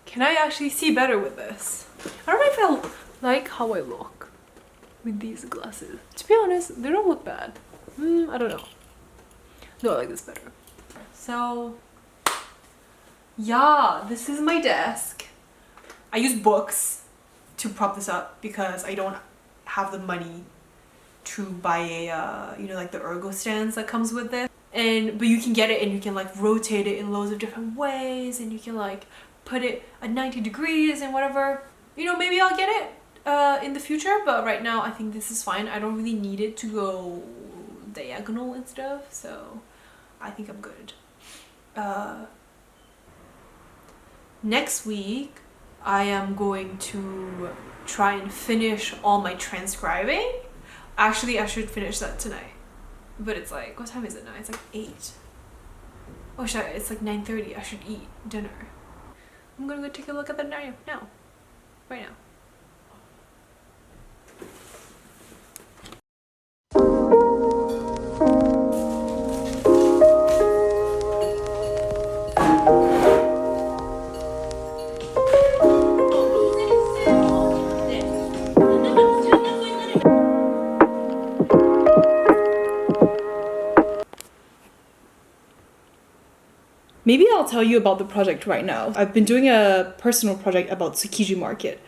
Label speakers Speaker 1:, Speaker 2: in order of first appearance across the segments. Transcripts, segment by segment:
Speaker 1: Can I actually see better with this? I don't know if I like how I look with these glasses. To be honest, they don't look bad. I don't know. No, I like this better. So, yeah, this is my desk. I use books to prop this up because I don't have the money to buy a, you know, like the ergo stands that comes with this. But you can get it and you can like rotate it in loads of different ways, and you can like put it at 90 degrees and whatever. You know, maybe I'll get it in the future, but right now I think this is fine. I don't really need it to go diagonal and stuff, so I think I'm good. Next week I am going to try and finish all my transcribing. Actually, I should finish that tonight, but it's like, what time is it now? It's like 8. Oh shit, it's like 9:30. I should eat dinner. I'm gonna go take a look at that now. Right now. Maybe I'll tell you about the project right now. I've been doing a personal project about Tsukiji Market.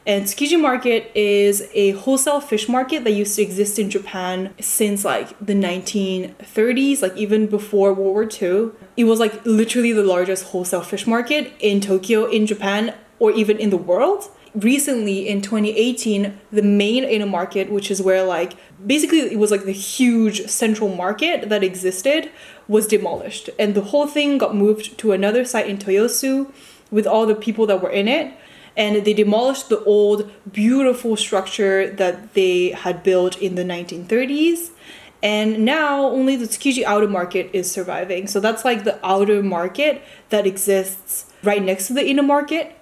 Speaker 1: And Tsukiji Market is a wholesale fish market that used to exist in Japan since like the 1930s, like even before World War II. It was like literally the largest wholesale fish market in Tokyo, in Japan, or even in the world. Recently in 2018, the main Ino market, which is where like basically it was like the huge central market that existed, was demolished, and the whole thing got moved to another site in Toyosu with all the people that were in it. And they demolished the old beautiful structure that they had built in the 1930s, and now only the Tsukiji outer market is surviving. So that's like the outer market that exists right next to the inner market.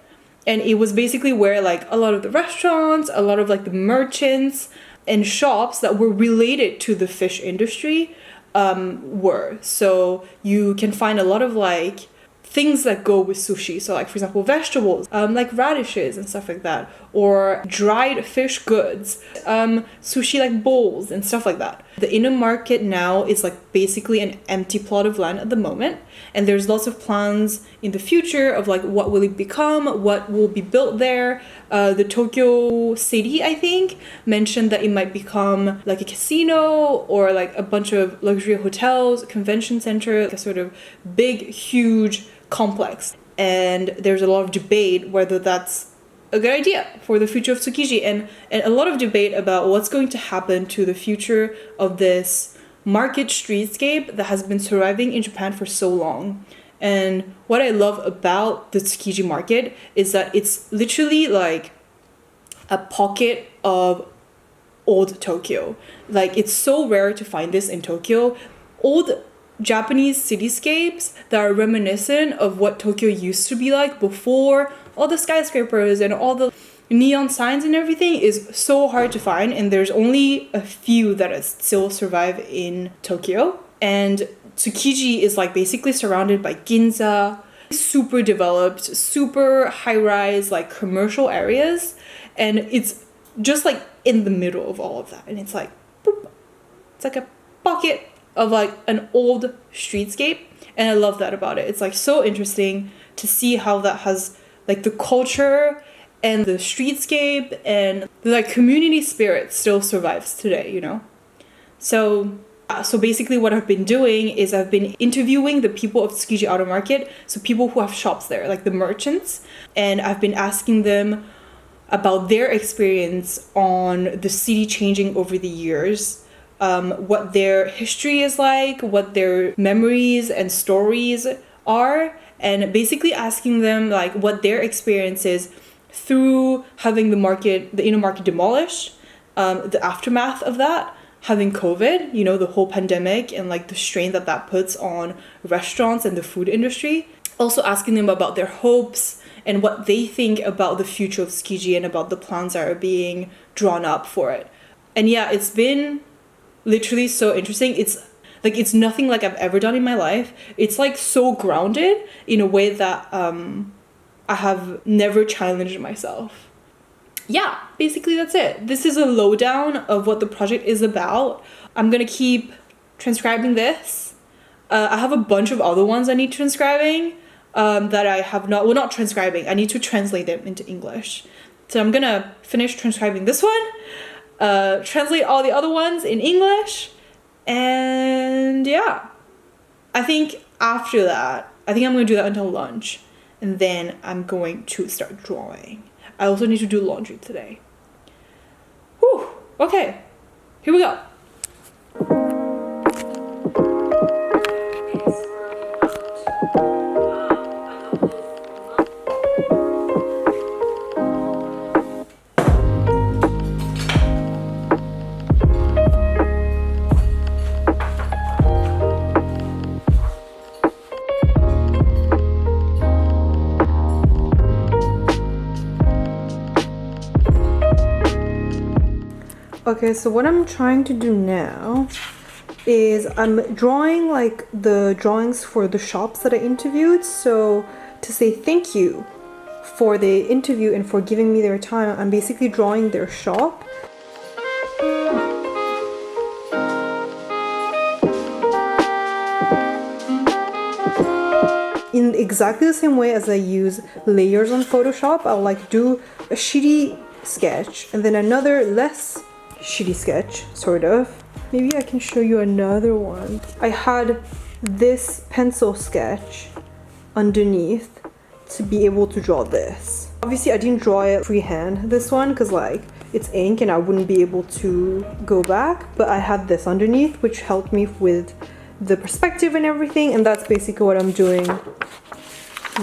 Speaker 1: And it was basically where like a lot of the restaurants, a lot of like the merchants and shops that were related to the fish industry were. So you can find a lot of like things that go with sushi. So like, for example, vegetables, like radishes and stuff like that, or dried fish goods, sushi like bowls and stuff like that. The inner market now is like basically an empty plot of land at the moment. And there's lots of plans in the future of like what will it become, what will be built there. The Tokyo city, I think, mentioned that it might become like a casino or like a bunch of luxury hotels, convention center, like a sort of big, huge complex. And there's a lot of debate whether that's a good idea for the future of Tsukiji, and a lot of debate about what's going to happen to the future of this market streetscape that has been surviving in Japan for so long. And what I love about the Tsukiji market is that it's literally like a pocket of old Tokyo. Like, it's so rare to find this in Tokyo. Old Japanese cityscapes that are reminiscent of what Tokyo used to be like before all the skyscrapers and all the neon signs and everything is so hard to find, and there's only a few that still survive in Tokyo. And Tsukiji is like basically surrounded by Ginza, super developed, super high-rise like commercial areas, and it's just like in the middle of all of that, and it's like boop, it's like a pocket of like an old streetscape, and I love that about it. It's like so interesting to see how that has like the culture and the streetscape and the like community spirit still survives today, you know? So basically what I've been doing is I've been interviewing the people of Tsukiji Outer Market, so people who have shops there, like the merchants, and I've been asking them about their experience on the city changing over the years, what their history is like, what their memories and stories are, and basically asking them like what their experience is through having the inner market demolished, the aftermath of that, having COVID, you know, the whole pandemic and like the strain that puts on restaurants and the food industry. Also asking them about their hopes and what they think about the future of Tsukiji and about the plans that are being drawn up for it. And yeah, it's been literally so interesting. It's nothing like I've ever done in my life. It's like so grounded in a way that I have never challenged myself. Yeah, basically that's it. This is a lowdown of what the project is about. I'm gonna keep transcribing this. I have a bunch of other ones I need transcribing that I have not transcribing. I need to translate them into English. So I'm gonna finish transcribing this one, translate all the other ones in English, and yeah. I think after that, I think I'm gonna do that until lunch, and then I'm going to start drawing. I also need to do laundry today. Whew, okay, here we go. Okay, so what I'm trying to do now is I'm drawing like the drawings for the shops that I interviewed. So to say thank you for the interview and for giving me their time, I'm basically drawing their shop. In exactly the same way as I use layers on Photoshop, I'll like do a shitty sketch and then another less shitty sketch, sort of. Maybe I can show you another one. I had this pencil sketch underneath to be able to draw this. Obviously I didn't draw it freehand, this one, because like it's ink and I wouldn't be able to go back, but I had this underneath which helped me with the perspective and everything, and that's basically what I'm doing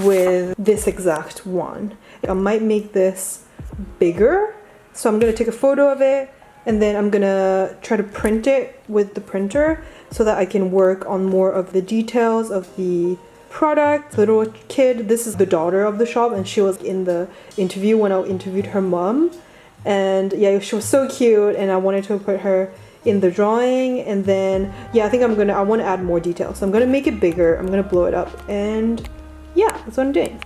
Speaker 1: with this exact one. I might make this bigger, so I'm gonna take a photo of it and then I'm gonna try to print it with the printer so that I can work on more of the details of the product. Little kid, this is the daughter of the shop, and she was in the interview when I interviewed her mom, and yeah, she was so cute and I wanted to put her in the drawing. And then yeah, I think I want to add more details, so I'm gonna make it bigger, I'm gonna blow it up, and yeah, that's what I'm doing.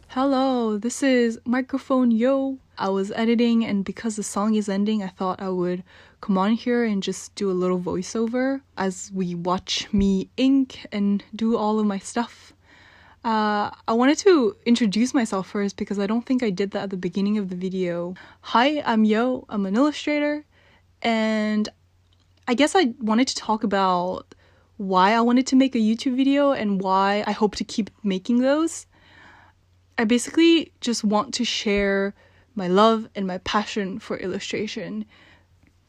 Speaker 1: Hello, this is Microphone Yo. I was editing, and because the song is ending, I thought I would come on here and just do a little voiceover as we watch me ink and do all of my stuff. I wanted to introduce myself first because I don't think I did that at the beginning of the video. Hi, I'm Yo, I'm an illustrator, and I guess I wanted to talk about why I wanted to make a YouTube video and why I hope to keep making those. I basically just want to share my love and my passion for illustration.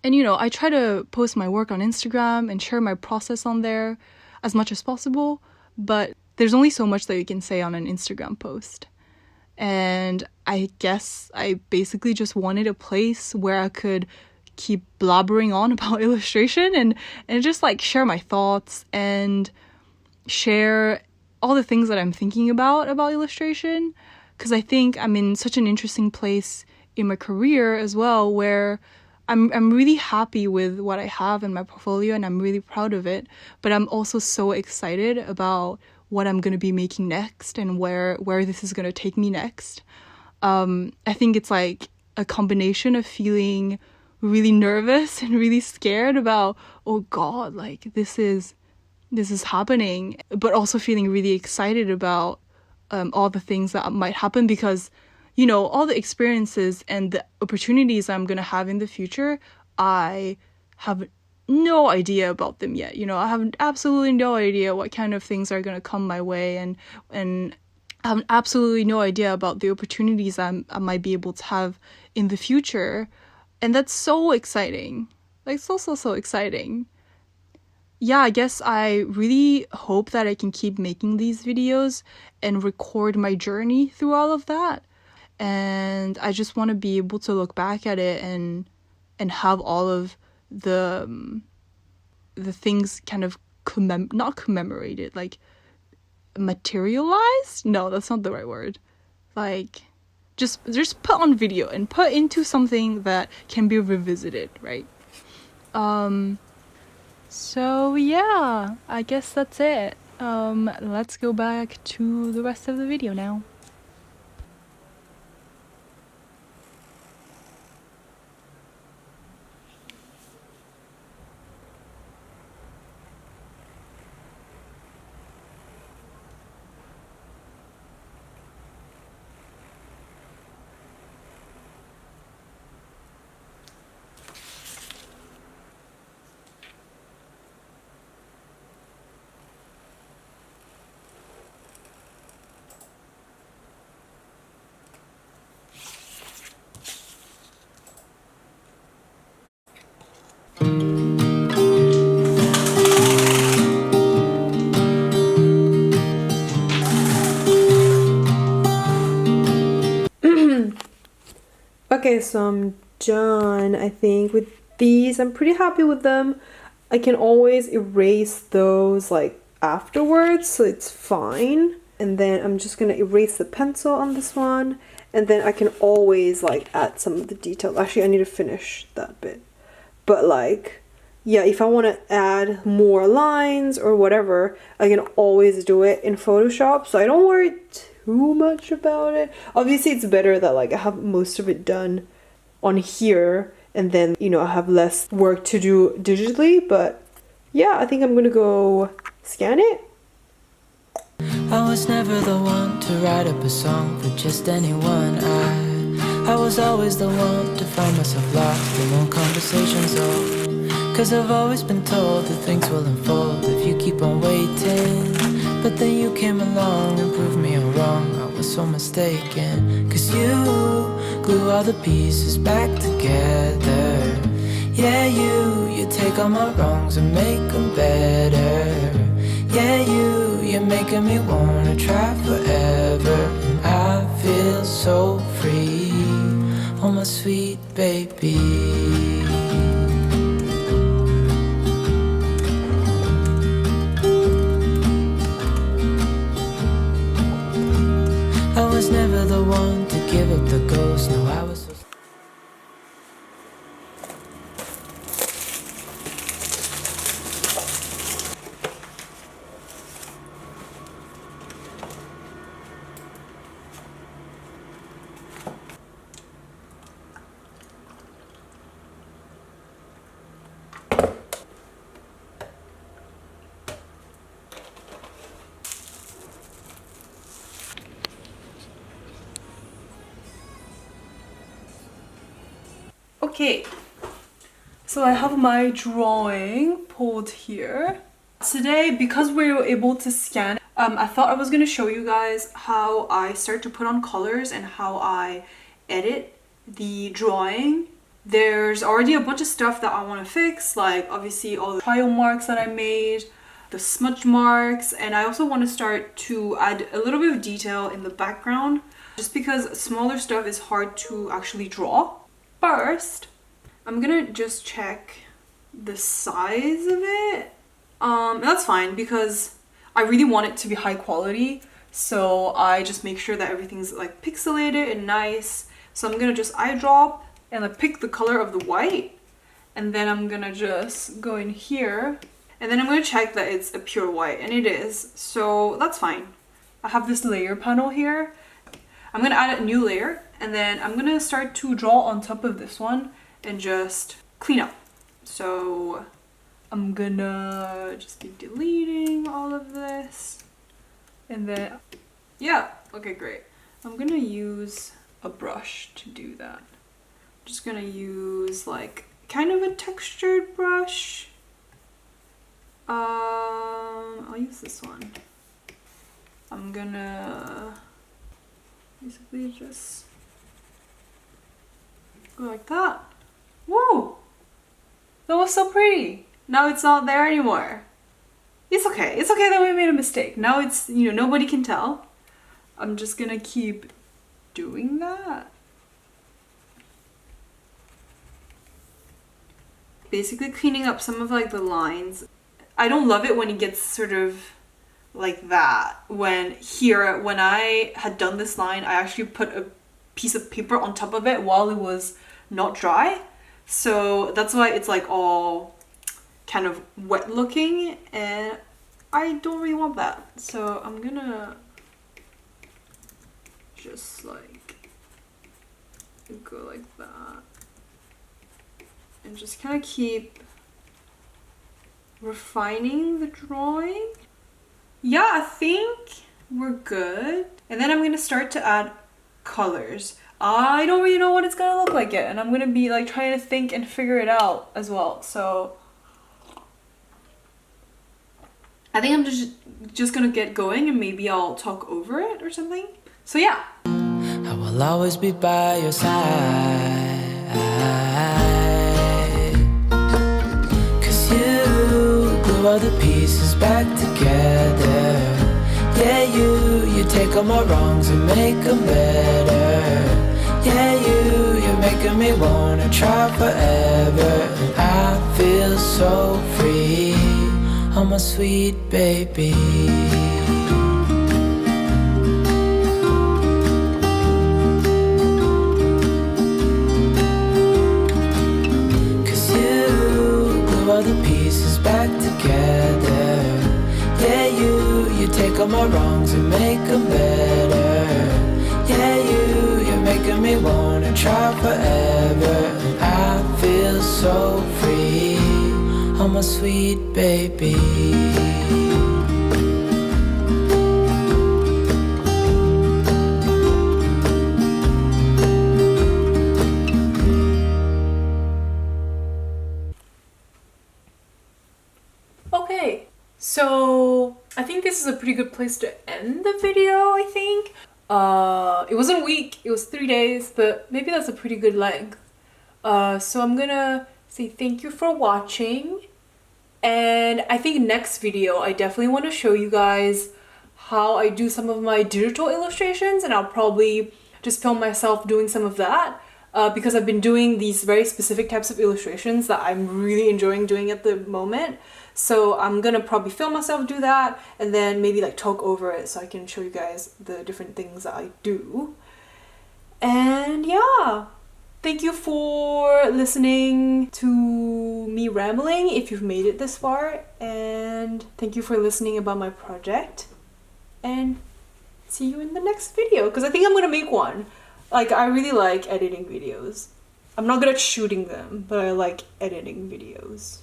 Speaker 1: And I try to post my work on Instagram and share my process on there as much as possible, but there's only so much that you can say on an Instagram post. And I guess I basically just wanted a place where I could keep blabbering on about illustration and just like share my thoughts and share all the things that I'm thinking about illustration, because I think I'm in such an interesting place in my career as well, where I'm really happy with what I have in my portfolio and I'm really proud of it, but I'm also so excited about what I'm going to be making next and where this is going to take me next. I think it's like a combination of feeling really nervous and really scared about, oh God, like this is happening, but also feeling really excited about all the things that might happen, because all the experiences and the opportunities I'm gonna have in the future, I have no idea about them yet. You know, I have absolutely no idea what kind of things are going to come my way, and I have absolutely no idea about the opportunities I might be able to have in the future. And that's so exciting. Like, so exciting. Yeah, I guess I really hope that I can keep making these videos and record my journey through all of that. And I just want to be able to look back at it and have all of the things kind of not commemorated, like materialized? No, that's not the right word. Like just put on video and put into something that can be revisited, right? So yeah, I guess that's it. Let's go back to the rest of the video now.
Speaker 2: Okay, so I'm done, I think, with these. I'm pretty happy with them. I can always erase those like afterwards, so it's fine. And then I'm just gonna erase the pencil on this one, and then I can always like add some of the detail. Actually, I need to finish that bit. But like, yeah, if I want to add more lines or whatever, I can always do it in Photoshop, so I don't worry too much about it. Obviously, it's better that like I have most of it done on here, and then, you know, I have less work to do digitally. But yeah, I think I'm gonna go scan it.
Speaker 3: I was never the one to write up a song for just anyone. I was always the one to find myself lost in long conversations. Cause I've always been told that things will unfold if you keep on waiting. But then you came along and proved me all wrong. I was so mistaken. Cause you glue all the pieces back together. Yeah, you take all my wrongs and make them better. Yeah, you're making me wanna try forever. And I feel so free, oh my sweet baby. I was never the one to give up the ghost. No, I was so...
Speaker 1: Okay, so I have my drawing pulled here. Today, because we were able to scan, I thought I was going to show you guys how I start to put on colors and how I edit the drawing. There's already a bunch of stuff that I want to fix, like obviously all the trial marks that I made, the smudge marks, and I also want to start to add a little bit of detail in the background, just because smaller stuff is hard to actually draw. First, I'm gonna just check the size of it. That's fine because I really want it to be high quality, so I just make sure that everything's like pixelated and nice. So I'm gonna just eyedrop and like pick the color of the white, and then I'm gonna just go in here, and then I'm gonna check that it's a pure white, and it is, so that's fine. I have this layer panel here. I'm gonna add a new layer, and then I'm gonna start to draw on top of this one and just clean up. So I'm gonna just be deleting all of this, and then yeah, okay, great. I'm gonna use a brush to do that. I'm just gonna use like kind of a textured brush, I'll use this one. I'm gonna basically just go like that. Whoa! That was so pretty. Now it's not there anymore. It's okay. It's okay that we made a mistake. Now it's, you know, nobody can tell. I'm just gonna keep doing that. Basically cleaning up some of like the lines. I don't love it when it gets sort of like that. When I had done this line, I actually put a piece of paper on top of it while it was not dry. So that's why it's like all kind of wet looking, and I don't really want that. So I'm gonna just like go like that and just kind of keep refining the drawing. Yeah, I think we're good. And then I'm gonna start to add colors. I don't really know what it's gonna look like yet, and I'm gonna be like trying to think and figure it out as well. So I think I'm just gonna get going, and maybe I'll talk over it or something. So yeah.
Speaker 3: I will always be by your side, 'cause you glue all the pieces back together. Yeah, you take all my wrongs and make them better. Yeah, you're making me wanna try forever. And I feel so free, oh my sweet baby. All the pieces back together. Yeah, you take all my wrongs and make them better. Yeah, you're making me wanna try forever. And I feel so free, oh my sweet baby.
Speaker 1: Okay, so I think this is a pretty good place to end the video, I think. It wasn't a week, it was 3 days, but maybe that's a pretty good length. So I'm gonna say thank you for watching, and I think next video I definitely want to show you guys how I do some of my digital illustrations, and I'll probably just film myself doing some of that. Because I've been doing these very specific types of illustrations that I'm really enjoying doing at the moment. So I'm gonna probably film myself do that, and then maybe like talk over it so I can show you guys the different things that I do. And yeah, thank you for listening to me rambling if you've made it this far, and thank you for listening about my project, and see you in the next video, because I think I'm gonna make one. Like, I really like editing videos. I'm not good at shooting them, but I like editing videos.